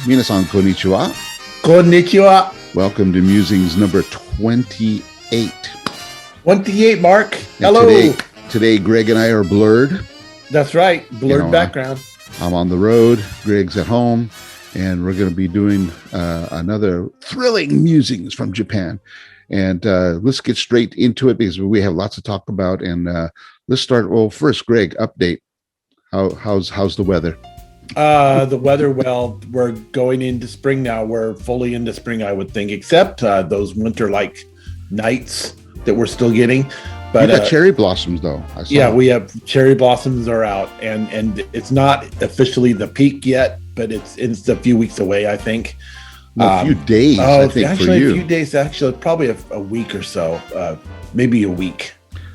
Minasan konnichiwa. Konnichiwa. Welcome to Musings number 28. 28, Mark. And Hello. Today, Greg and I are blurred. That's right. Blurred background. I'm on the road. Greg's at home. And we're going to be doing another thrilling musings from Japan. And let's get straight into it because we have lots to talk about. And let's start. Well, first, Greg, update. How's the weather? The weather, well, we're going into spring now. We're fully into spring, I would think, except those winter-like nights that we're still getting. But you got cherry blossoms, though. Yeah, we have cherry blossoms are out, and it's not officially the peak yet, but it's a few weeks away, I think. A few days, I think, actually, for you. A few days, actually, probably a week or so, maybe a week.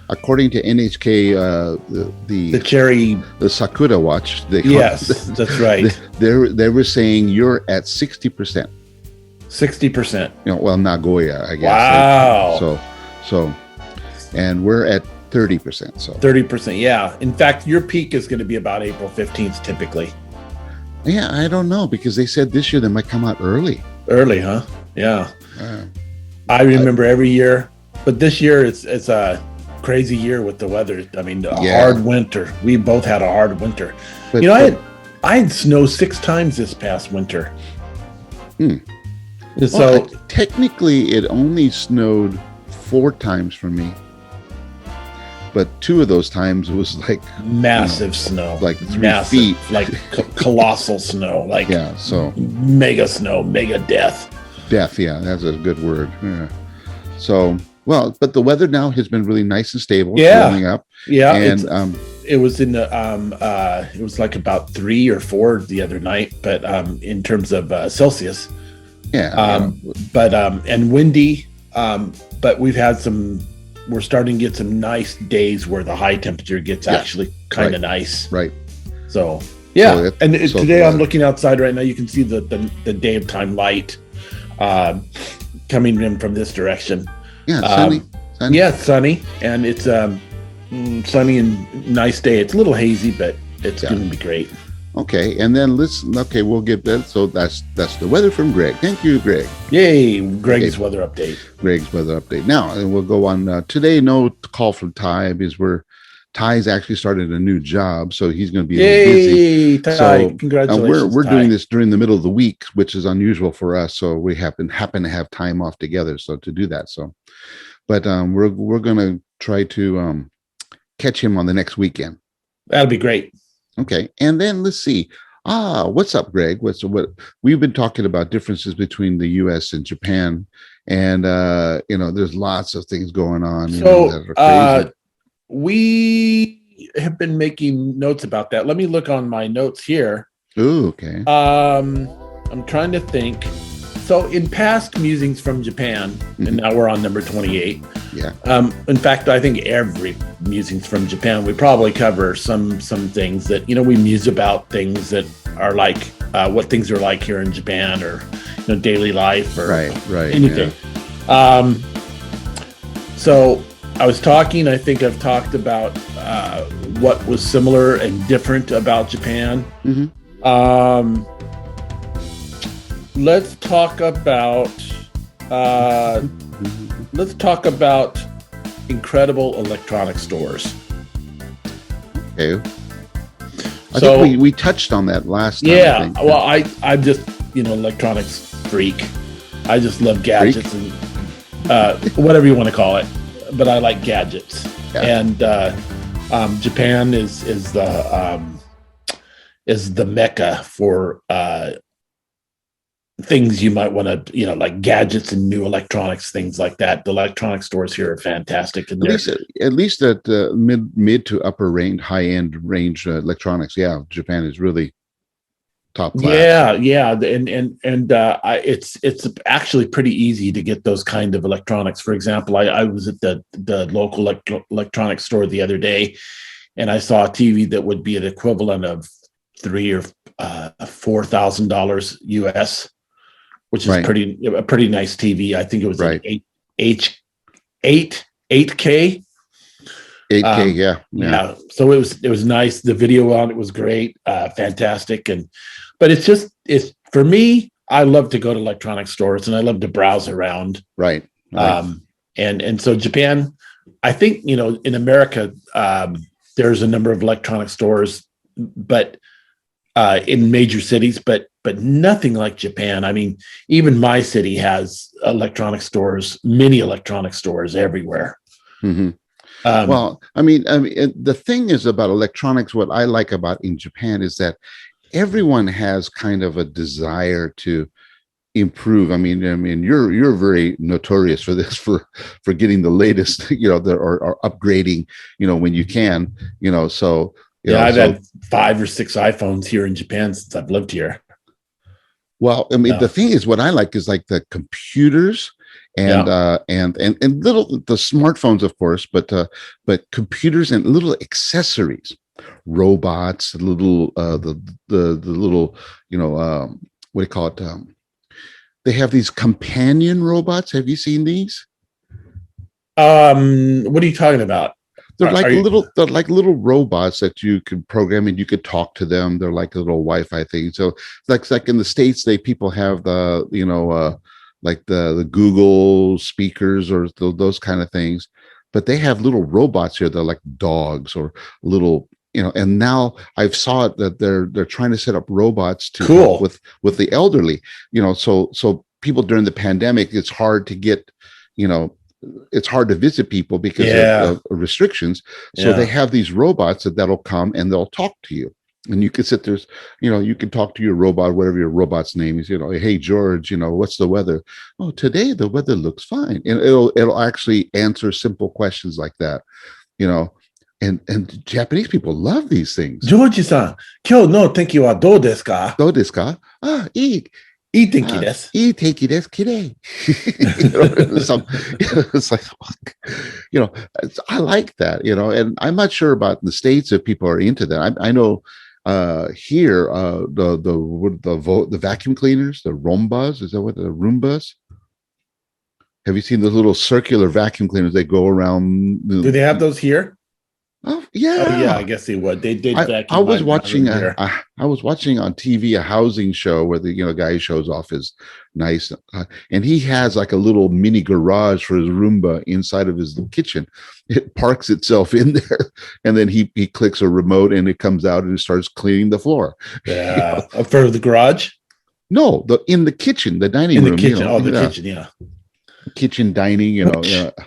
According to NHK, the Sakura Watch. Yes, that's right. They were saying you're at 60%. 60%. Well, Nagoya, I guess. Wow. So, and we're at 30%. So 30%. Yeah. In fact, your peak is going to be about April 15th, typically. Yeah, I don't know because they said this year they might come out early. Early, huh? Yeah. I remember every year, but this year it's a crazy year with the weather. I mean, hard winter. We both had a hard winter. But, I had snow 6 times this past winter. So technically, it only snowed 4 times for me. But 2 of those times was like massive snow, like 3 feet, like colossal snow, like so mega snow, mega death. Death, yeah, that's a good word. Yeah. So, well, but the weather now has been really nice and stable. Warming up. Yeah, and it was in the it was like about 3 or 4 the other night, but in terms of Celsius. But and windy. But we've had some. We're starting to get some nice days where the high temperature gets actually kind of nice. Right. So today I'm looking outside right now. You can see the daytime light coming in from this direction. Yeah, sunny. Yeah, it's sunny, and it's sunny and nice day. It's a little hazy, but it's going to be great. Okay, and then we'll get that. So that's the weather from Greg. Thank you, Greg. Yay, Greg's weather update. Greg's weather update. Now, and we'll go on today. No call from Ty because Ty's actually started a new job, so he's going to be a little busy. Ty, so congratulations. We're doing this during the middle of the week, which is unusual for us. So we happen to have time off together, so to do that. So, but we're going to try to catch him on the next weekend. That'll be great. Okay, and then let's see. What's up, Greg? What we've been talking about differences between the U.S. and Japan, and there's lots of things going on. So that are crazy. We have been making notes about that. Let me look on my notes here. Ooh, okay. I'm trying to think. So in past musings from Japan, and now we're on number 28. Yeah. In fact, I think every musings from Japan, we probably cover some things that, we muse about things that are like what things are like here in Japan or, daily life or anything. Yeah. So I think I've talked about what was similar and different about Japan. Let's talk about incredible electronic stores. Okay. I think we touched on that last time. Yeah. Well, I'm just electronics freak. I just love gadgets and whatever you want to call it, but I like gadgets. Yeah. And Japan is the mecca for things you might want to, like gadgets and new electronics, things like that. The electronic stores here are fantastic. And at least at mid to upper range, high end range electronics. Yeah, Japan is really top class. Yeah, and it's actually pretty easy to get those kind of electronics. For example, I was at the local electronics store the other day, and I saw a TV that would be an equivalent of $3,000 or $4,000 US. Which is a pretty nice TV. I think it was an 8K. 8K, yeah. So it was nice. The video on it was great, fantastic. But it's for me, I love to go to electronic stores and I love to browse around. Right. And so Japan, I think, in America, there's a number of electronic stores, but in major cities, but nothing like Japan. I mean, even my city has electronic stores, mini electronic stores everywhere. Mm-hmm. Well, I mean, the thing is about electronics. What I like about in Japan is that everyone has kind of a desire to improve. I mean, you're very notorious for this, for getting the latest, or upgrading, when you can, so. I've had 5 or 6 iPhones here in Japan since I've lived here. Well, I mean, the thing is, what I like is like the computers and little the smartphones, of course, but computers and little accessories, robots, little the little, what do you call it? They have these companion robots. Have you seen these? What are you talking about? They're like little robots that you could program and you could talk to them. They're like a little Wi-Fi thing. So like in the States, people have the, like the Google speakers or those kind of things, but they have little robots here. They're like dogs or little, and now I've saw it that they're trying to set up robots to help with the elderly, so people during the pandemic, it's hard to get, it's hard to visit people because of restrictions. So they have these robots that'll come and they'll talk to you. And you can sit there, you can talk to your robot, whatever your robot's name is, hey, George, what's the weather? Oh, today the weather looks fine. And it'll actually answer simple questions like that, and Japanese people love these things. George-san, 今日の天気はどうですか? どうですか? いい天気です。いい天気です。きれい。It's like, I like that, and I'm not sure about the States if people are into that. I know here, the vacuum cleaners, the Rombas, is that what the Roombas? Have you seen those little circular vacuum cleaners? They go around. Do they have those here? Oh yeah, I guess they would. They did. I was watching I was watching on TV a housing show where the guy shows off his nice, and he has like a little mini garage for his Roomba inside of his kitchen. It parks itself in there, and then he clicks a remote, and it comes out and it starts cleaning the floor. Yeah, for the garage. No, in the kitchen, the dining room. In the kitchen. The kitchen. Yeah. Kitchen dining,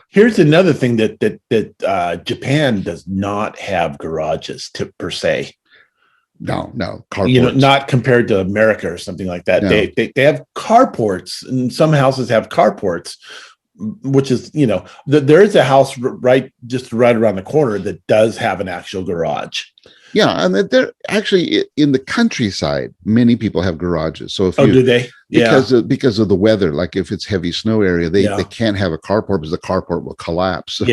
Here's another thing that Japan does not have garages per se. No, carports. Not compared to America or something like that. No. They have carports, and some houses have carports, which is, there is a house right around the corner that does have an actual garage. Yeah, and they're actually in the countryside. Many people have garages. So do they? Because of the weather, like if it's heavy snow area, they can't have a carport because the carport will collapse. So,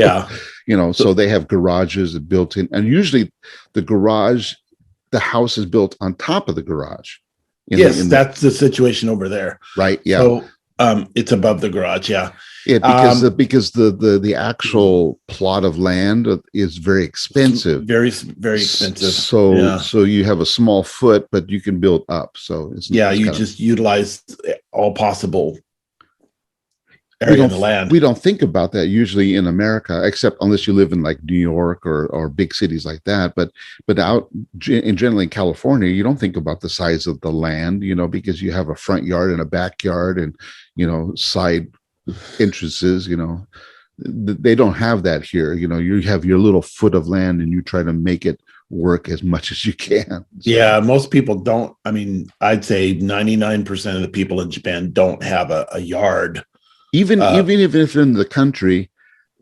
so they have garages built in, and usually the house is built on top of the garage. That's the situation over there. Right. Yeah. So it's above the garage. Yeah. Yeah, because the actual plot of land is very expensive. Very, very expensive. So you have a small foot, but you can build up. So you just utilize all possible area of the land. We don't think about that usually in America, except unless you live in like New York or big cities like that. But out generally in California, you don't think about the size of the land, because you have a front yard and a backyard and side entrances. They don't have that here. You have your little foot of land and you try to make it work as much as you can. Yeah, most people don't. I mean, I'd say 99% of the people in Japan don't have a yard. Even if they're in the country,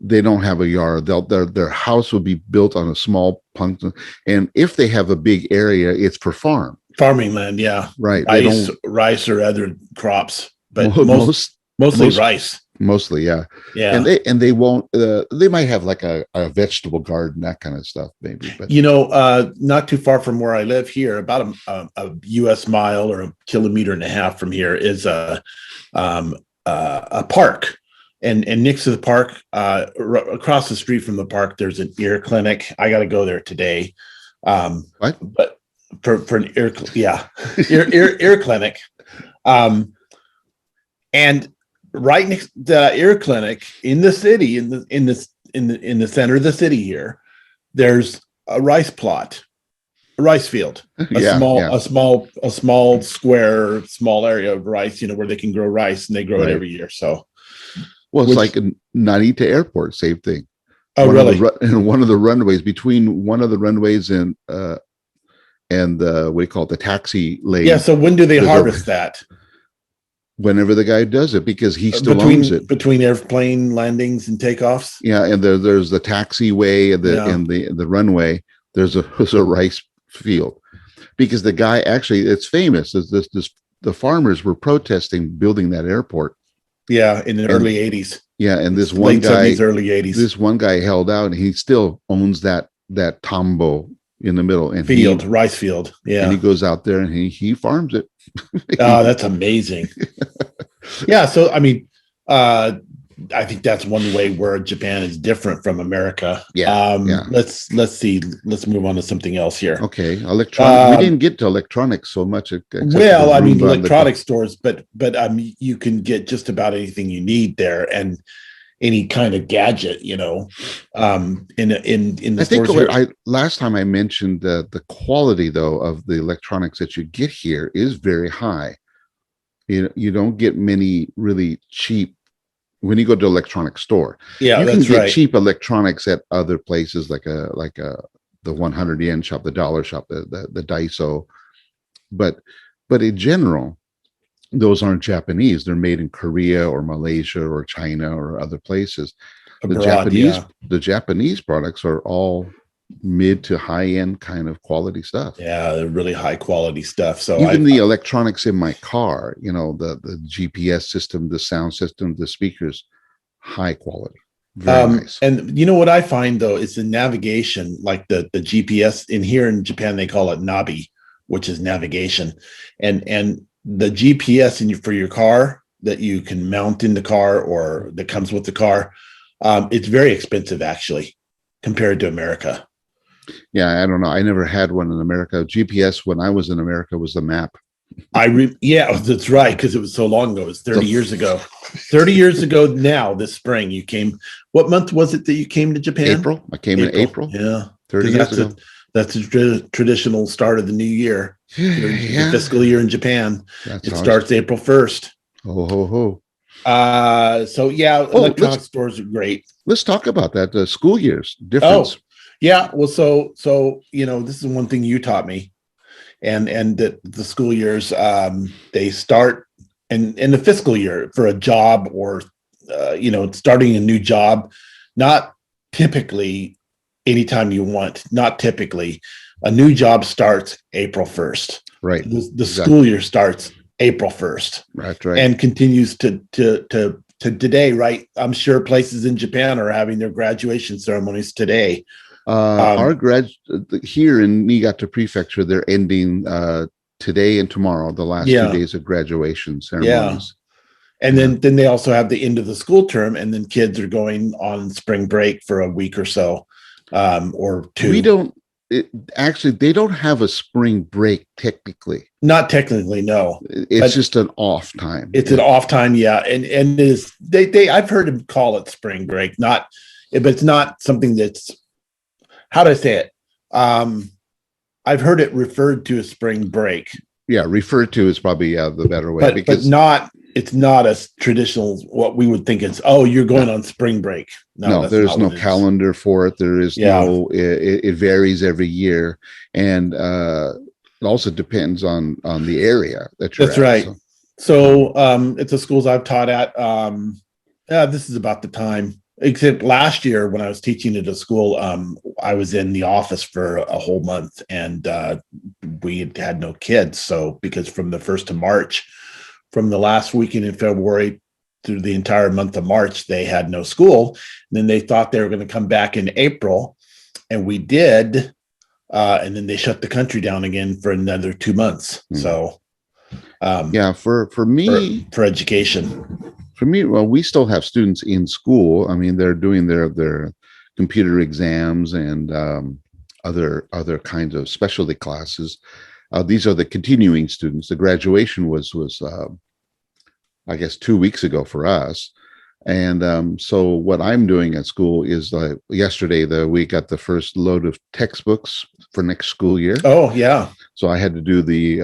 they don't have a yard. Their house will be built on a small punk, and if they have a big area, it's for farming land. Yeah, right. Rice or other crops, but mostly rice. Mostly, yeah. And they won't. They might have like a vegetable garden, that kind of stuff, maybe. But not too far from where I live here, about a U.S. mile or a kilometer and a half from here is a park, and next to the park, across the street from the park, there's an ear clinic. I got to go there today. What? But for an ear clinic. And right next to the ear clinic in the city, in the center of the city here, there's a rice plot, a rice field, a Yeah, yeah, small area of rice, where they can grow rice, and they grow it right. every year. So, Well, it's which, like in Narita Airport, same thing. oh, really? One of the runways, between one of the runways and the, what do you call it, the taxi Yeah. lane. So when do they There's a, harvest that? whenever the guy does it, because he still owns it. Between airplane landings and takeoffs. Yeah, and there's the taxiway and Yeah. the runway. There's a rice field, because the guy, actually, it's famous. Is this the farmers were protesting building that airport. Yeah, in the early 80s. Yeah, and this one Late guy, 70s, early 80s. this one guy held out, and he still owns that tambo in the middle, and rice field. Yeah, and he goes out there and he farms it. Oh, that's amazing. Yeah, so I mean, I think that's one way where Japan is different from America. Yeah. Let's see. Let's move on to something else here. Okay, electronic. We didn't get to electronics so much. Well, I mean, electronic stores, but you can get just about anything you need there, and any kind of gadget, in the stores here. Last time I mentioned the quality, though, of the electronics that you get here is very high. You don't get many really cheap when you go to an electronic store. Yeah, you can that's get right. cheap electronics at other places, like the 100 yen shop, the dollar shop, the Daiso, but in general, those aren't Japanese. They're made in Korea or Malaysia or China or other places. The Japanese products are all mid to high end kind of quality stuff. Yeah, they're really high quality stuff. So even the electronics in my car, the GPS system, the sound system, the speakers, high quality. Very nice. And you know what I find, though, is the navigation, like the GPS in Japan, they call it nabi, which is navigation. And the GPS for your car that you can mount in the car or that comes with the car, it's very expensive, actually, compared to America. Yeah, I don't know. I never had one in America. GPS when I was in America was the map. Yeah, that's right, because it was so long ago. It was 30 years ago. 30 years ago now, this spring, you came. What month was it that you came to Japan? April. I came in April. Yeah. 30 years ago. That's a traditional start of the new year. The fiscal year in Japan. Starts April 1st. Oh, ho, ho. So yeah, electronic stores are great. Let's talk about that. The school years difference. Oh, yeah. Well, so this is one thing you taught me, and that the school years, they start in the fiscal year for a job or starting a new job, not typically anytime you want. Not typically, a new job starts April 1st. Right. The school year starts April 1st. Right. And continues to today. Right. I'm sure places in Japan are having their graduation ceremonies today. Our here in Niigata Prefecture, they're ending today and tomorrow, the last 2 days of graduation ceremonies. Yeah. And then they also have the end of the school term, and then kids are going on spring break for a week or so, or two. They don't have a spring break technically. Not technically, no. It's just an off time. It's an off time, yeah. And it is I've heard them call it spring break, but it's not something that's, how do I say it? I've heard it referred to as spring break. Yeah, referred to is probably the better way. But it's not as traditional what we would think it's, you're going on spring break. No, there's no calendar for it. There is no, it varies every year. And it also depends on the area that you're at. That's right. So at the schools I've taught at, this is about the time. Except last year when I was teaching at a school, I was in the office for a whole month, and we had no kids. So because from the 1st of March, from the last weekend in February through the entire month of March, they had no school. And then they thought they were going to come back in April, and we did. And then they shut the country down again for another 2 months. So for me, for education. For me, well, we still have students in school. I mean, they're doing their computer exams and other kinds of specialty classes. These are the continuing students. The graduation was I guess 2 weeks ago for us. And so what I'm doing at school is yesterday, we got the first load of textbooks for next school year. Oh, yeah. So I had to do the,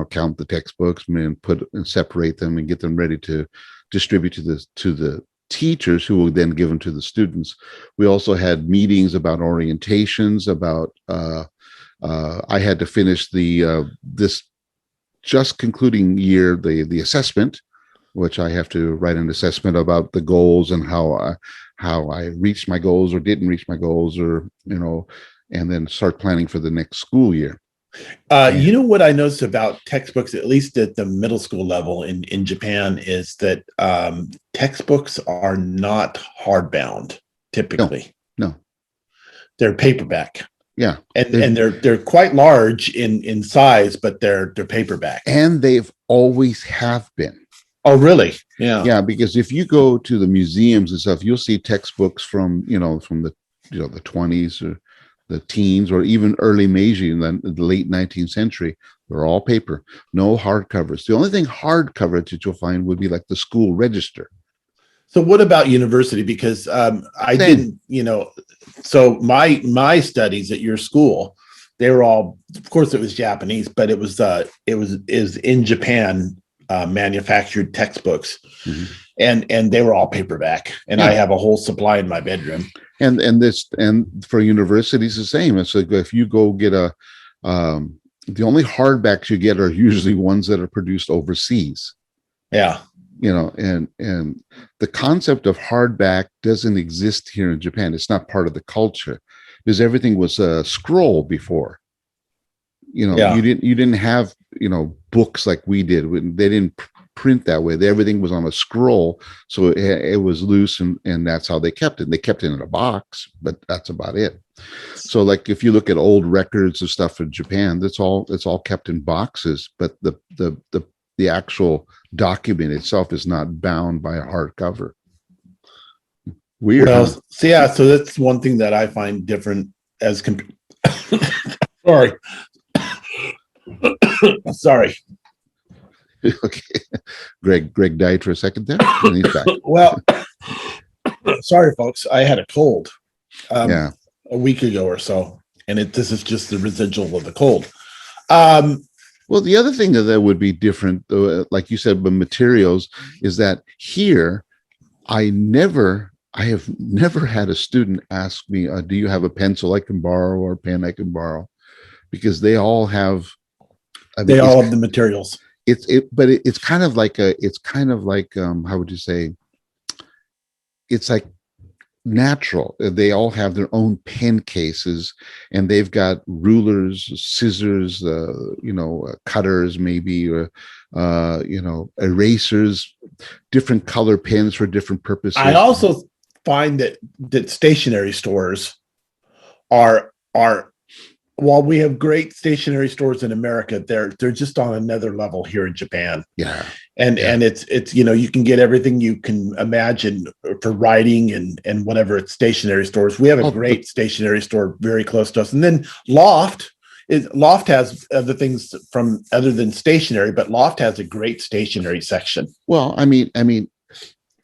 count the textbooks and put and separate them and get them ready to distribute to the teachers, who will then give them to the students. We also had meetings about orientations, about I had to finish this just concluding year, the assessment, which I have to write an assessment about the goals and how I reached my goals or didn't reach my goals, or and then start planning for the next school year. You know what I noticed about textbooks, at least at the middle school level in Japan, is that textbooks are not hardbound typically. No. They're paperback. Yeah, and they're quite large in size, but they're paperback, and they've always have been. Oh, really? Yeah. Yeah, because if you go to the museums and stuff, you'll see textbooks from the the 20s or the teens, or even early Meiji in the late 19th century. They're all paper, no hardcovers. The only thing hardcover that you'll find would be like the school register. So what about university? Because I Same. didn't, so my studies at your school, they were all, of course, it was Japanese, but it was in Japan. Manufactured textbooks, mm-hmm. and they were all paperback, and I have a whole supply in my bedroom. And for universities the same. It's like if you go get the only hardbacks you get are usually ones that are produced overseas. Yeah, and the concept of hardback doesn't exist here in Japan. It's not part of the culture, because everything was a scroll before. You didn't have books like we did. They didn't print that way. Everything was on a scroll, so it was loose, and that's how they kept it. They kept it in a box, but that's about it. So, like if you look at old records of stuff in Japan, it's all kept in boxes, but the actual document itself is not bound by a hardcover. Weird. Well, so that's one thing that I find different as sorry. Sorry. Okay. Greg died for a second there, and he's back. Well, sorry, folks. I had a cold a week ago or so, and this is just the residual of the cold. Well, the other thing that would be different, like you said, with materials, is that here, I have never had a student ask me, do you have a pencil I can borrow or a pen I can borrow? Because they all have. They all have the materials. But it's kind of like how would you say? It's like natural. They all have their own pen cases, and they've got rulers, scissors, cutters, maybe, or erasers, different color pens for different purposes. I also find that stationery stores are. While we have great stationery stores in America, they're just on another level here in Japan. Yeah. And it's you can get everything you can imagine for writing and whatever at stationery stores. We have a great stationery store very close to us. And then Loft has other things from other than stationery, but Loft has a great stationery section. Well, I mean,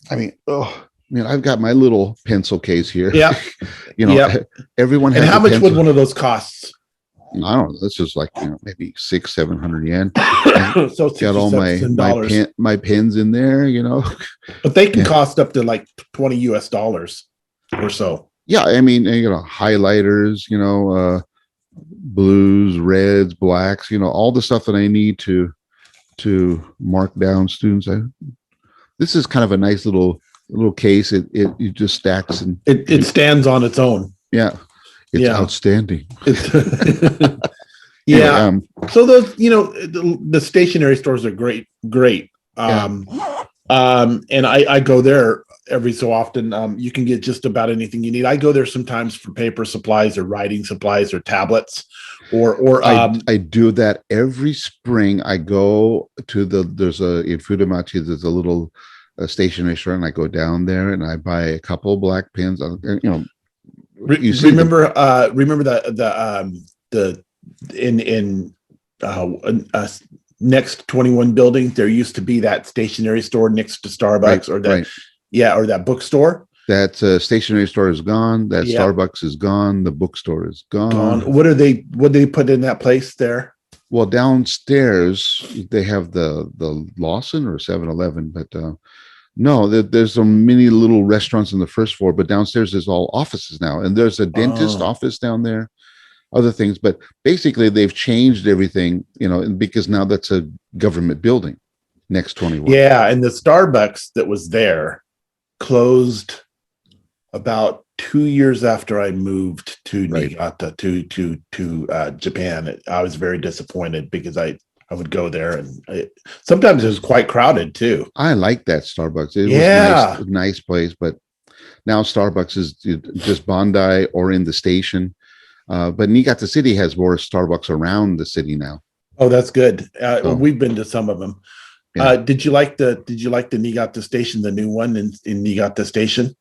I've got my little pencil case here. Yeah. Everyone has. And how much would one of those cost? I don't know. This is like maybe 600-700 yen. So got all my pens in there, But they can cost up to like $20 or so. Yeah, I mean, highlighters, blues, reds, blacks, all the stuff that I need to mark down students. This is kind of a nice little case. It just stacks and it stands on its own. Yeah. It's outstanding. Yeah. So those, the stationery stores are great. And I go there every so often. You can get just about anything you need. I go there sometimes for paper supplies or writing supplies or tablets or I do that every spring. I go to in Fudamachi, there's a little stationery store, and I go down there and I buy a couple of black pens, remember the in next 21 building, there used to be that stationery store next to Right, Starbucks, or that, right. yeah, or that bookstore. That stationery store is gone. That Yeah, Starbucks is gone. The bookstore is gone. gone. What do they put in that place there? Well, downstairs they have the Lawson or 7-Eleven, but no, there's so many little restaurants on the first floor, but downstairs is all offices now, and there's a dentist Oh, office down there, other things, but basically they've changed everything, because now that's a government building, next 21. yeah, and the Starbucks that was there closed about 2 years after I moved to Right. Niigata, to Japan. I was very disappointed because I would go there, and sometimes it was quite crowded too. I like that Starbucks. It was Yeah. nice place, but now Starbucks is just Bondi or in the station. But Niigata City has more Starbucks around the city now. Oh, that's good. So We've been to some of them. yeah, Did you like the Niigata station, the new one in Niigata Station?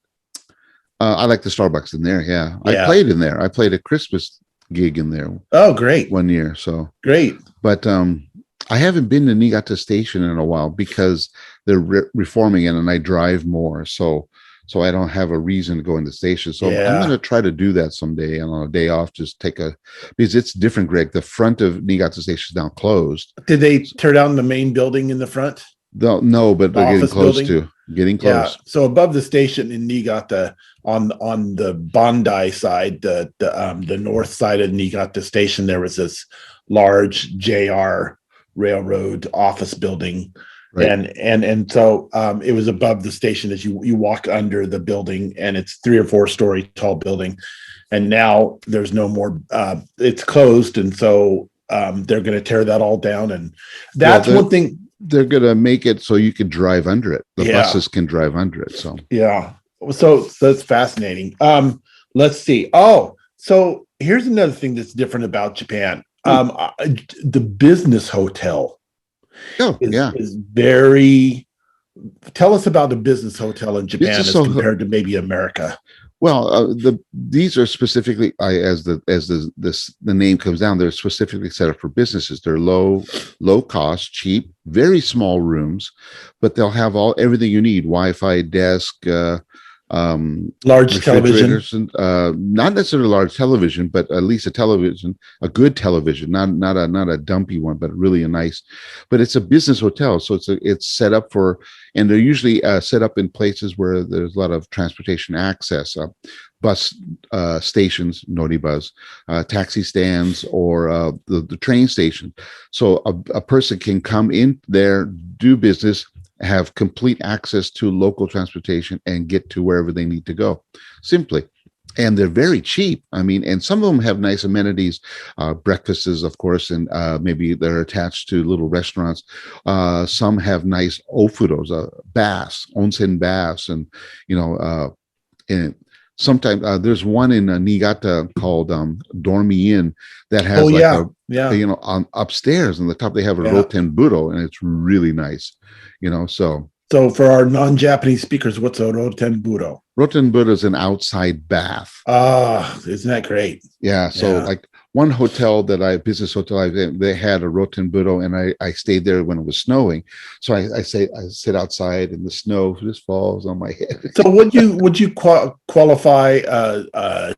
I like the Starbucks in there. Yeah, I Yeah. played in there. I played a Christmas gig in there Oh, great, 1 year. So, great. but I haven't been to Niigata Station in a while because they're reforming it, and I drive more. So I don't have a reason to go in the station. So I'm going Yeah. to try to do that someday, and on a day off, just because it's different, Greg. The front of Niigata Station is now closed. Did they tear down the main building in the front, No, but the they're getting office close building? to getting Yeah. close. So above the station in Niigata, on the Bondi side, the north side of Niigata Station, there was this large JR railroad office building, Right. and so it was above the station as you walk under the building, and it's 3 or 4 story tall building, and now there's no more. It's closed, and so they're going to tear that all down, and Well, that's one thing. they're going to make it so you can drive under it. The Yeah. buses can drive under it. So Yeah. So that's fascinating. Let's see. Oh, so here's another thing that's different about Japan. The business hotel oh yeah, is very. Tell us about the business hotel in this Japan is as so compared to maybe America. well. These are specifically, the name comes down. They're specifically set up for businesses. They're low cost, cheap, very small rooms, but they'll have everything you need: Wi-Fi, desk, Large television. refrigerators, and not necessarily a large television, but at least a good television, not a dumpy one, but really a nice. But it's a business hotel, so it's set up for, and they're usually set up in places where there's a lot of transportation access, bus stations, noribus, taxi stands, or the train station. So a person can come in there, do business, have complete access to local transportation, and get to wherever they need to go simply. And they're very cheap. I mean, and some of them have nice amenities, breakfasts, of course, and maybe they're attached to little restaurants. Some have nice ofuros, baths, onsen baths, and and sometimes there's one in Niigata called Dormi Inn that Oh has like yeah, yeah, upstairs on the top they have a yeah. rotenburo, and it's really nice. So So for our non-Japanese speakers, what's a rotenburo? rotenburo is an outside bath. Ah, isn't that great? Yeah. So Yeah. like one business hotel they had a rotenburo, and I stayed there when it was snowing. So I sit outside, and the snow just falls on my head. So would you qualify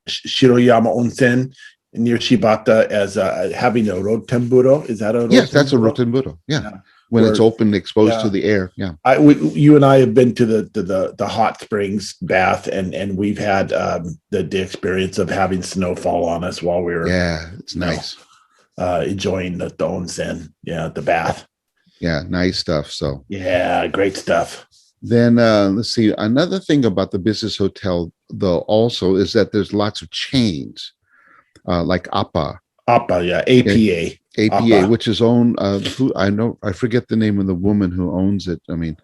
Shiroyama Onsen near Shibata as having a rotenburo? Is that a Yes, that's a rotenburo? rotenburo. Yeah. Yeah. When it's Where open, exposed to yeah, the air. Yeah. you and I have been to the hot springs bath, and we've had the experience of having snow fall on us while we were Yeah. It's you know nice. enjoying the onsen, yeah, the bath. Yeah. Nice stuff. So Yeah, great stuff. then let's see. Another thing about the business hotel, though, also is that there's lots of chains, like APA. Appa, yeah, Okay. APA, APA, Appa. which is owned, who I forget the name of the woman who owns it. I mean,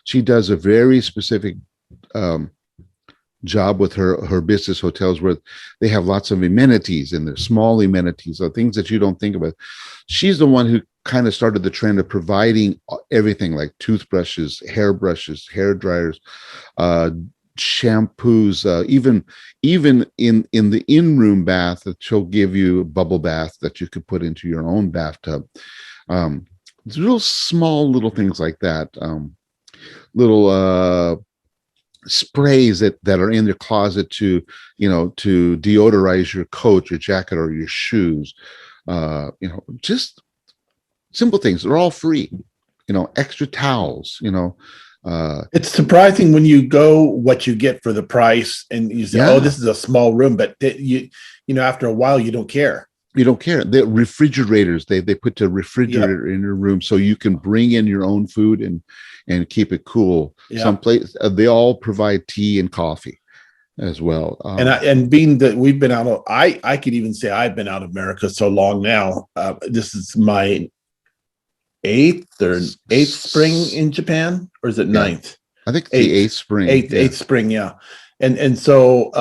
she does a very specific um, job with her business hotels, where they have lots of amenities, and they're small amenities, or things that you don't think about. She's the one who kind of started the trend of providing everything like toothbrushes, hairbrushes, hair dryers, uh, shampoos, even in the in-room bath, that she'll give you a bubble bath that you could put into your own bathtub. It's real small little things like that. Little sprays that are in your closet to to deodorize your coat, your jacket, or your shoes. Just simple things. They're all free. Extra towels. It's surprising when you go what you get for the price, and you say, "Oh, Yeah. this is a small room," but after a while, you don't care. You don't care. The refrigerators, they put the Yep. refrigerator in your room so you can bring in your own food and keep it cool. Some Yeah. place they all provide tea and coffee as well. And being that we've been out of, I could even say I've been out of America so long now. This is my eighth spring in Japan, or is it Yeah, ninth? I think it's the eighth spring. Eighth spring, yeah. And so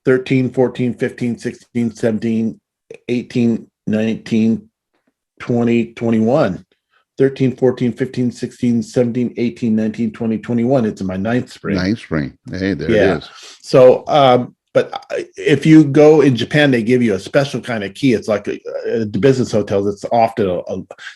13, 14, 15, 16, 17, 18, 19, 20, 21. 13, 14, 15, 16, 17, 18, 19, 20, 21. It's in my ninth spring. Ninth spring. Hey, there it Yeah. is. So, but if you go in Japan, they give you a special kind of key. It's like the business hotels. It's often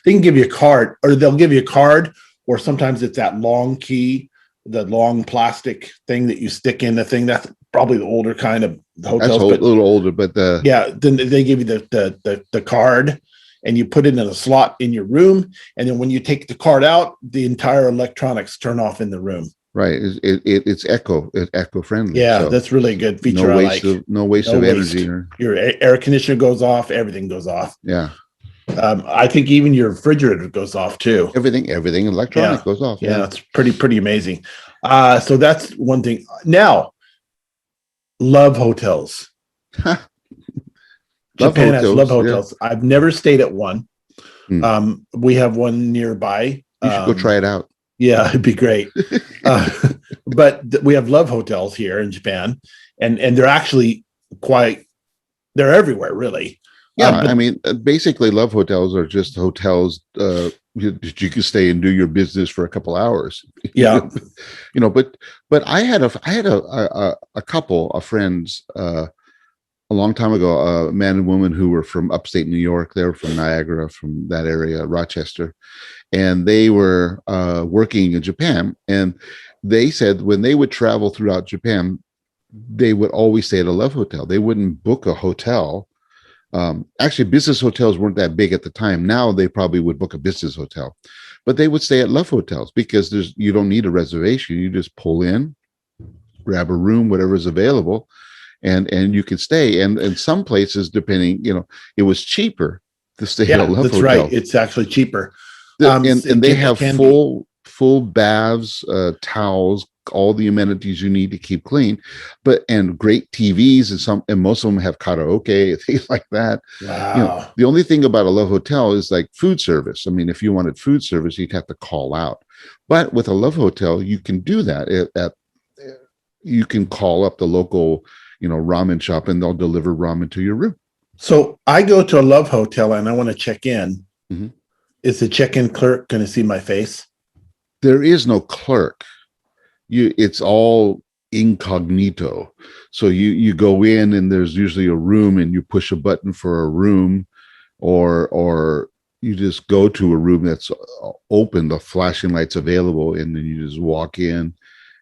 they can give you a card, or they'll give you a card, or sometimes it's that long key, the long plastic thing that you stick in the thing. That's probably the older kind of hotels. That's a little older, but then they give you the card, and you put it in a slot in your room, and then when you take the card out, the entire electronics turn off in the room. right. It's eco friendly. Yeah, So that's really a good feature. no waste of energy. Your air conditioner goes off, everything goes off. Yeah. I think even your refrigerator goes off too. Everything electronic goes off. Yeah, it's pretty amazing. So that's one thing. Now, love hotels. Japan has love hotels. Yeah. I've never stayed at one. We have one nearby. You should go try it out. Yeah, it'd be great. But we have love hotels here in Japan, and they're actually they're everywhere, really. Yeah, basically, love hotels are just hotels that you can stay and do your business for a couple hours. Yeah, but I had a couple of friends a long time ago, a man and woman who were from upstate New York. They were from Niagara, from that area, Rochester, and they were working in Japan. And they said when they would travel throughout Japan, they would always stay at a love hotel. They wouldn't book a hotel. Actually, business hotels weren't that big at the time. Now they probably would book a business hotel, but they would stay at love hotels because you don't need a reservation. You just pull in, grab a room, whatever's available, and you can stay. And some places, depending, it was cheaper to stay at a love hotel. That's right. It's actually cheaper. And they have full baths, towels, all the amenities you need to keep clean, and great TVs, and most of them have karaoke, things like that. Wow. The only thing about a love hotel is like food service. I mean, if you wanted food service, you'd have to call out. But with a love hotel, you can do that. You can call up the local, ramen shop, and they'll deliver ramen to your room. So I go to a love hotel and I want to check in. Mm-hmm. Is the check-in clerk going to see my face? There is no clerk. It's all incognito. So you go in, and there's usually a room, and you push a button for a room, or you just go to a room that's open, the flashing lights available, and then you just walk in,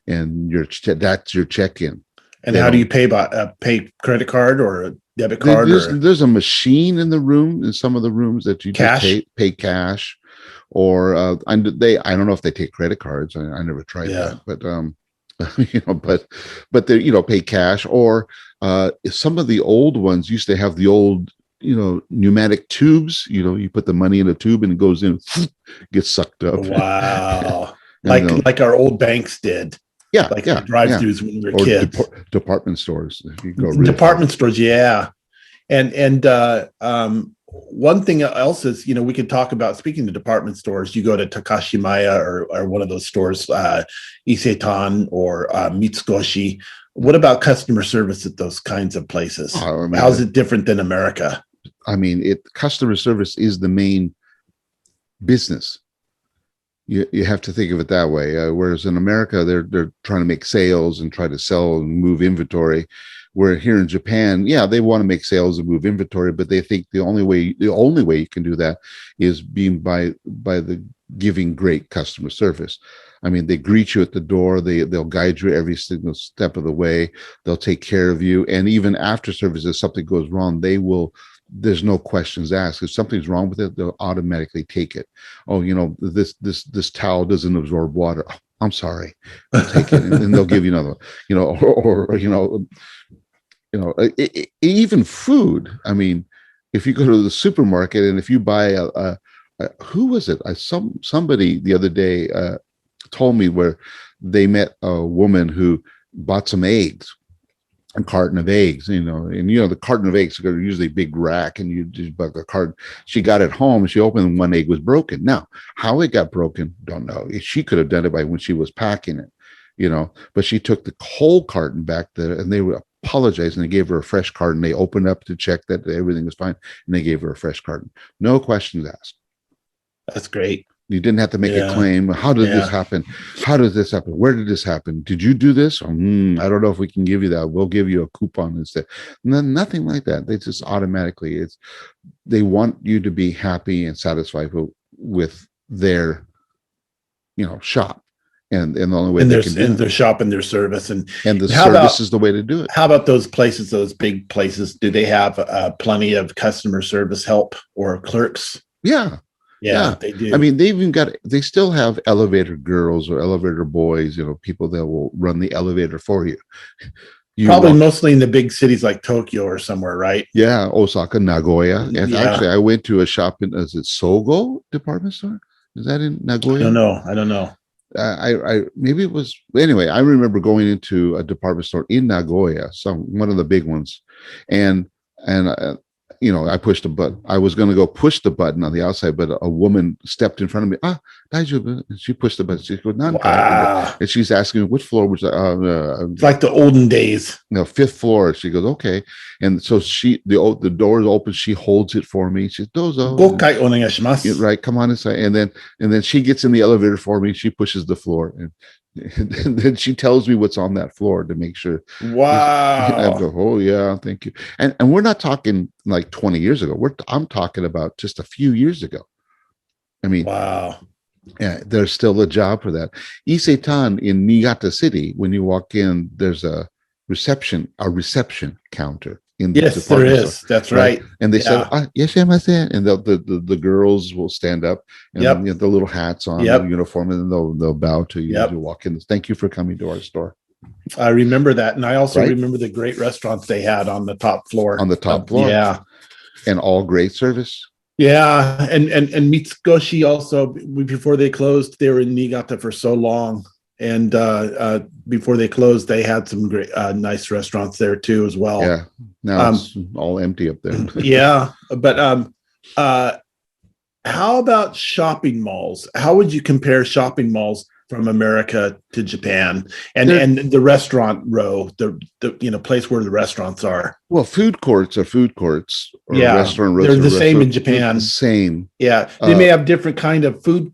and that's your check-in. And how do you pay? Pay credit card or a debit card? There's a machine in the room, in some of the rooms, that you cash? Just pay cash. Or I don't know if they take credit cards. I never tried that, but they pay cash. Or some of the old ones used to have the old pneumatic tubes. You put the money in a tube and it goes in, gets sucked up. Wow, like our old banks did. Yeah, drive-throughs when we were kids. Department stores. If you go department stores, yeah, and one thing else is, we could talk about, speaking of department stores, you go to Takashimaya or one of those stores, Isetan or Mitsukoshi. What about customer service at those kinds of places? How's it different than America? Customer service is the main business. You have to think of it that way. Whereas in America, they're trying to make sales and try to sell and move inventory. Where here in Japan, yeah, they want to make sales and move inventory, but they think the only way you can do that is being by the giving great customer service. I mean, they greet you at the door. They'll guide you every single step of the way. They'll take care of you, and even after service, if something goes wrong, they will. There's no questions asked. If something's wrong with it, they'll automatically take it. Oh, this towel doesn't absorb water. Oh, I'm sorry. They'll take it, and they'll give you another one. Even food. I mean, if you go to the supermarket and if you buy who was it? Somebody the other day told me where they met a woman who bought some eggs, a carton of eggs, and the carton of eggs are usually a big rack, and you just buy the carton. She got it home, and she opened, and one egg was broken. Now, how it got broken, don't know. She could have done it by when she was packing it, but she took the whole carton back there, and they were apologized, and they gave her a fresh carton. They opened up to check that everything was fine, and they gave her a fresh carton. No questions asked. That's great. You didn't have to make a claim. How did this happen? How did this happen? Where did this happen? Did you do this? I don't know if we can give you that. We'll give you a coupon instead. Nothing like that. They just automatically, they want you to be happy and satisfied with their, shop. And the only way they can do their shop and their service. And the service is the way to do it. How about those places, those big places? Do they have plenty of customer service help or clerks? Yeah, they do. I mean, they still have elevator girls or elevator boys, people that will run the elevator for you. Probably mostly in the big cities like Tokyo or somewhere, right? Yeah, Osaka, Nagoya. And actually, I went to a shop is it Sogo department store? Is that in Nagoya? I don't know. I maybe it was, anyway. I remember going into a department store in Nagoya, one of the big ones, and I pushed a button. I was going to go push the button on the outside, but a woman stepped in front of me. And she pushed the button. She goes, wow. And she's asking me, which floor was that? It's like the olden days. Fifth floor. She goes, okay. And so the door is open. She holds it for me. She says, Dozo. Gokai onegaishimasu. Right. Come on inside. And then she gets in the elevator for me. She pushes the floor. And then she tells me what's on that floor to make sure. Wow. I go, oh yeah, thank you. And we're not talking like 20 years ago. I'm talking about just a few years ago. I mean, wow. Yeah, there's still a job for that. Isetan in Niigata City, when you walk in, there's a reception counter. Yes, there is. That's right. And they said, yes, and the girls will stand up and the little hats on, the uniform, and then they'll bow to you as you walk in. Thank you for coming to our store. I remember that. And I also remember the great restaurants they had on the top floor. On the top floor. Yeah. And all great service. Yeah. And Mitsukoshi also, before they closed, they were in Niigata for so long. And before they closed, they had some great, nice restaurants there too, as well. Yeah, now it's all empty up there. Yeah, but how about shopping malls? How would you compare shopping malls from America to Japan, and the restaurant row, the place where the restaurants are? Well, food courts are food courts. Or restaurant rows. They're the same in Japan. Same. Yeah, they may have different kind of food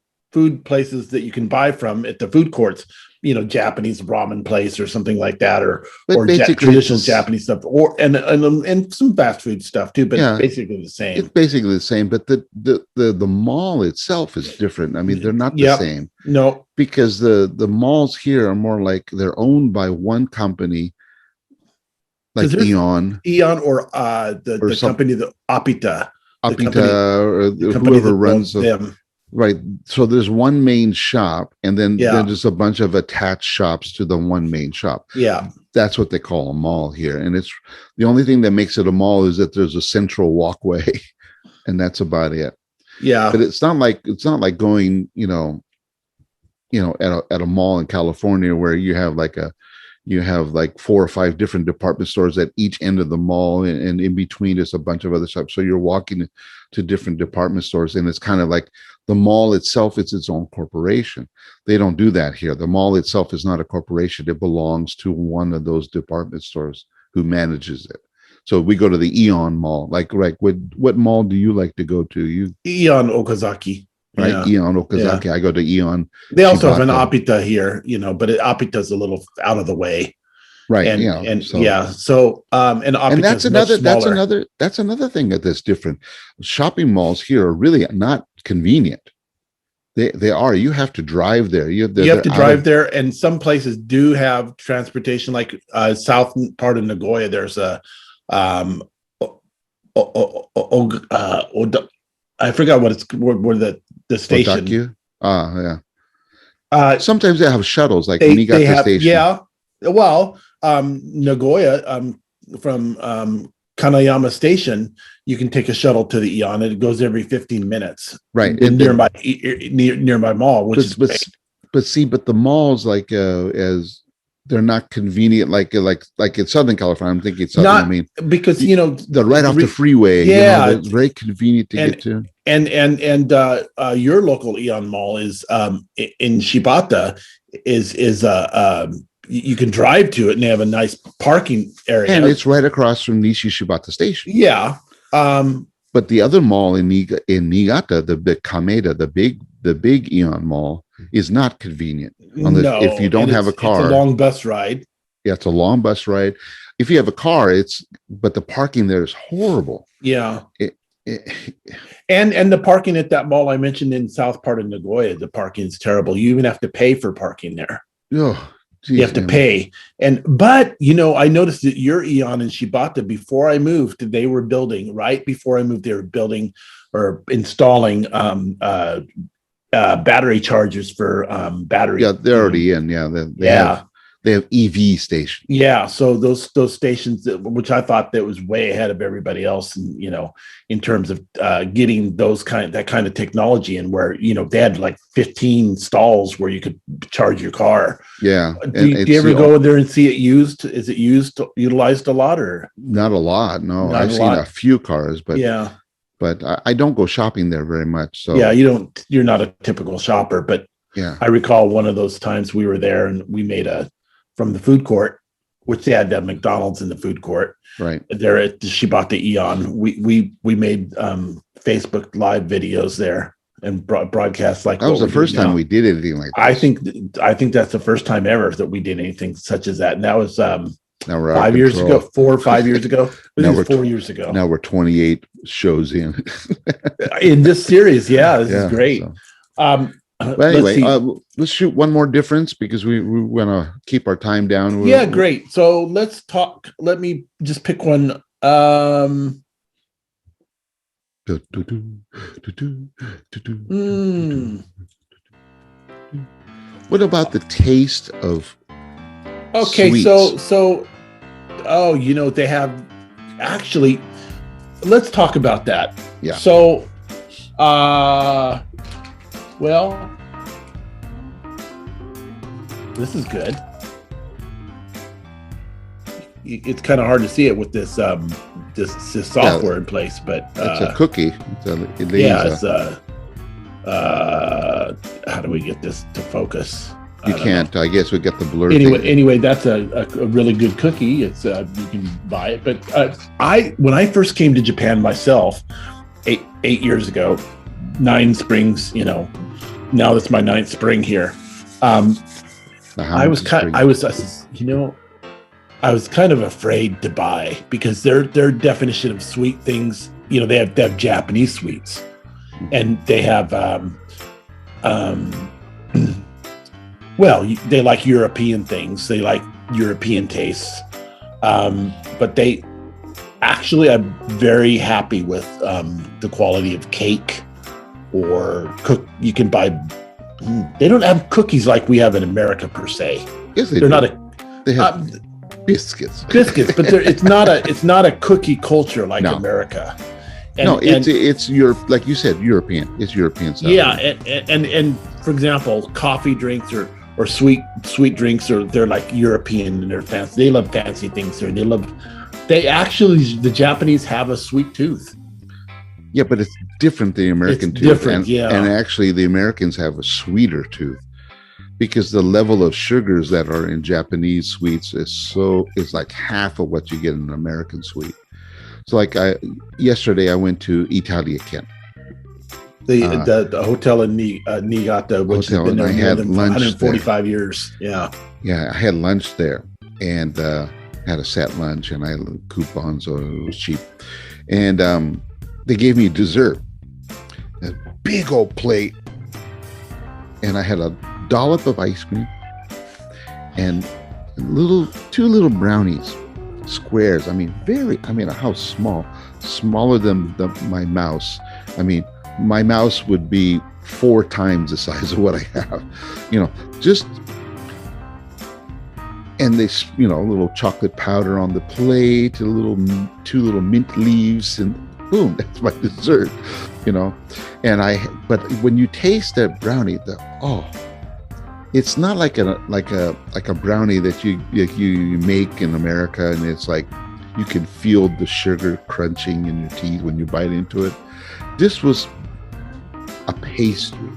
places that you can buy from at the food courts, Japanese ramen place or something like that, or traditional Japanese stuff, or and some fast food stuff too. But it's basically the same. It's basically the same, but the mall itself is different. I mean, they're not the same. No, because the malls here are more like they're owned by one company, like Eon, or the company, the Apita, or whoever runs them. Right. So there's one main shop, and then there's a bunch of attached shops to the one main shop. Yeah. That's what they call a mall here. And it's the only thing that makes it a mall is that there's a central walkway, and that's about it. Yeah. But it's not like going, at a mall in California where you have like 4 or 5 different department stores at each end of the mall, and in between is a bunch of other shops. So you're walking to different department stores, and it's kind of like the mall itself is its own corporation. They don't do that here. The mall itself is not a corporation. It belongs to one of those department stores who manages it. So we go to the Eon Mall. Like what mall do you like to go to? Eon Okazaki. right? Yeah. Eon Yeah. Okazaki. I go to Eon They also have an Shibata. Apita here, but Apita's a little out of the way. Right. And So yeah, so and and Apita's much smaller. that's another thing that's different. Shopping malls here are really not convenient. They are. You have to drive there. You have They're to out drive of there, and some places do have transportation, like south part of Nagoya. There's a um, I forgot what it's where the station. Odakyu. Yeah. Uh, Sometimes they have shuttles like they Niigata have, Station. yeah. Well, Nagoya, from Kanayama Station, you can take a shuttle to the Eon, and it goes every 15 minutes. Right. In nearby mall, which is great. But the malls, like as they're not convenient, like in Southern California. I'm thinking Southern. Not I mean, because they're right off the freeway. Yeah, it's very convenient to get to. And your local Eon Mall is in Shibata is you can drive to it, and they have a nice parking area, and it's right across from Nishi Shibata Station. Yeah. But the other mall in Niigata, the Kameda, the big Eon Mall, is not convenient. If you don't have a car. It's a long bus ride. Yeah, it's a long bus ride. If you have a car, but the parking there is horrible. Yeah. And the parking at that mall I mentioned in south part of Nagoya, the parking is terrible. You even have to pay for parking there. Oh, geez, you have to pay. But I noticed that your Eon in Shibata, before I moved, they were building, right before I moved, they were building or installing battery chargers for battery. Yeah, they're already in. Yeah, they have EV stations. Yeah, so those stations, which I thought that was way ahead of everybody else, and in terms of getting that kind of technology, and where they had like 15 stalls where you could charge your car. Yeah. Do you ever go in there and see it used? Is it utilized a lot, or not a lot? No, I've seen a few cars, but yeah. But I don't go shopping there very much. So yeah, you're not a typical shopper, but yeah, I recall one of those times we were there and we made from the food court, which they had to have McDonald's in the food court. Right. There at the Shibata Eon. We made Facebook live videos there and broadcast like that was the first time we did anything like that. I think that's the first time ever that we did anything such as that. And that was 4 or 5 years ago. It was 4 years ago. Now we're 28 shows in this series. Yeah, this is great. So. But anyway, let's shoot one more difference because we want to keep our time down. Great. So let's talk. Let me just pick one. What about the taste of sweets? So they have actually, let's talk about that. Yeah. So well, this is good. It's kind of hard to see it with this software in place, but it's a cookie. How do we get this to focus? You can't. I guess we get the blur. Anyway, that's a really good cookie. It's you can buy it. But when I first came to Japan myself, eight years ago, 9 springs. Now that's my 9th spring here. I was kind of afraid to buy because their definition of sweet things. They have Japanese sweets, and they have well, they like European things. They like European tastes. But they actually, I'm very happy with the quality of cake or cook. You can buy, they don't have cookies like we have in America per se. Yes, they They're do. not they have biscuits, but it's not a cookie culture like America. It's Europe, like you said, European. It's European stuff. Yeah, and for example, coffee drinks or sweet drinks, or they're like European and they're fancy. They love fancy things, or the Japanese have a sweet tooth. Yeah, but it's different than the American tooth. Different, and actually the Americans have a sweeter tooth because the level of sugars that are in Japanese sweets is like half of what you get in an American sweet. So like yesterday I went to Italia Ken, The hotel in Niigata, which has been there more than 145 years. Yeah. Yeah, I had lunch there, and had a set lunch, and I had coupons, so it was cheap. And they gave me dessert, a big old plate, and I had a dollop of ice cream and two little brownies, squares. How small? Smaller than my mouse. My mouse would be 4 times the size of what I have. Just. And they, a little chocolate powder on the plate, 2 little mint leaves, and boom, that's my dessert. But when you taste that brownie, it's not like a brownie that you make in America, and it's like you can feel the sugar crunching in your teeth when you bite into it. This was a pastry.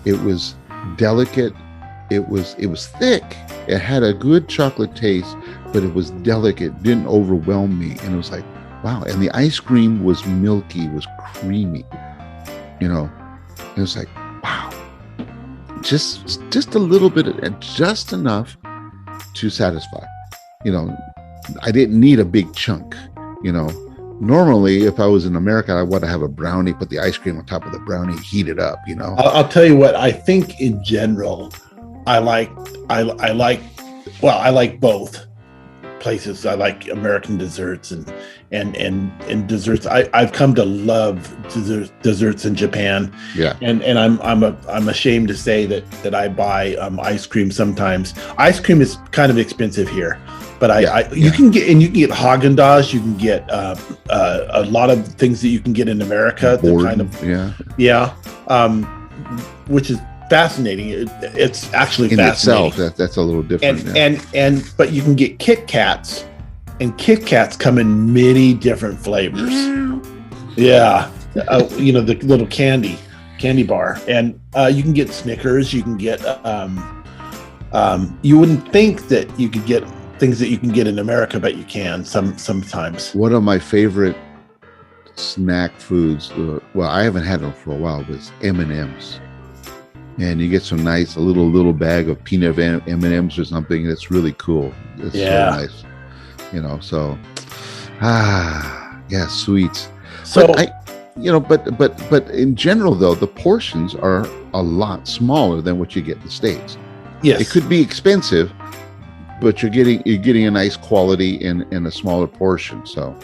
It was delicate. It was thick. It had a good chocolate taste, but it was delicate, didn't overwhelm me. And it was like, wow. And the ice cream was milky, was creamy. It was like, wow. Just a little bit, just enough to satisfy. I didn't need a big chunk. Normally, if I was in America, I want to have a brownie, put the ice cream on top of the brownie, heat it up. I'll tell you what, I think in general, I like both places. I like American desserts and desserts. I've come to love desserts in Japan. Yeah. And I'm ashamed to say that I buy ice cream sometimes. Ice cream is kind of expensive here, but you can get Haagen-Dazs. You can get a lot of things that you can get in America. Which is fascinating. It's actually in fascinating. itself. That's a little different. But you can get Kit Kats, and Kit Kats come in many different flavors. Yeah, the little candy bar, and you can get Snickers. You can get. You wouldn't think that you could get things that you can get in America, but you can sometimes. One of my favorite snack foods. I haven't had them for a while. Was M&Ms. And you get some nice, a little bag of peanut M&Ms or something. That's really cool. It's so nice, sweets. So but in general though, the portions are a lot smaller than what you get in the States. Yes, it could be expensive, but you're getting a nice quality in a smaller portion. So,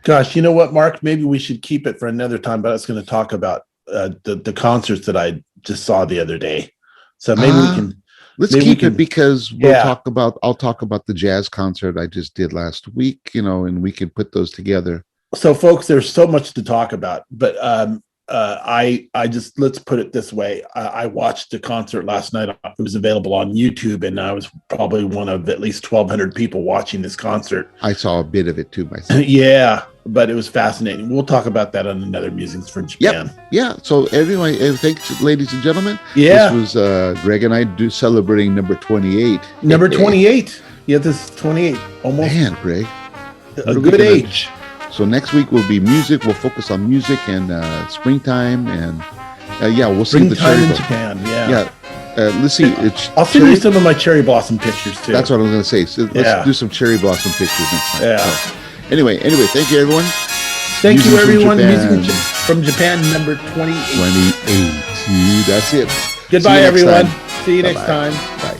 gosh, you know what, Mark? Maybe we should keep it for another time. But I was going to talk about the concerts that I just saw the other day. So maybe we can keep it because I'll talk about the jazz concert I just did last week, and we can put those together. So folks, there's so much to talk about, but I just, let's put it this way. I watched the concert last night. It was available on YouTube, and I was probably one of at least 1,200 people watching this concert. I saw a bit of it too myself. Yeah, but it was fascinating. We'll talk about that on another Musings from Japan. Yep. Yeah. So anyway, thanks, ladies and gentlemen. Yeah. This was Greg and I celebrating number 28. Number 28. Yeah, this is 28. Almost. Man, Greg. A good age. So next week will be music. We'll focus on music and springtime, and we'll see the cherry in Japan. Yeah. Let's see. I'll send you some of my cherry blossom pictures too. That's what I was going to say. So let's do some cherry blossom pictures next time. Yeah. So, anyway, thank you, everyone. Thank you, everyone. Music from Japan, number 28. 28. That's it. Goodbye, everyone. Time. See you next time. Bye.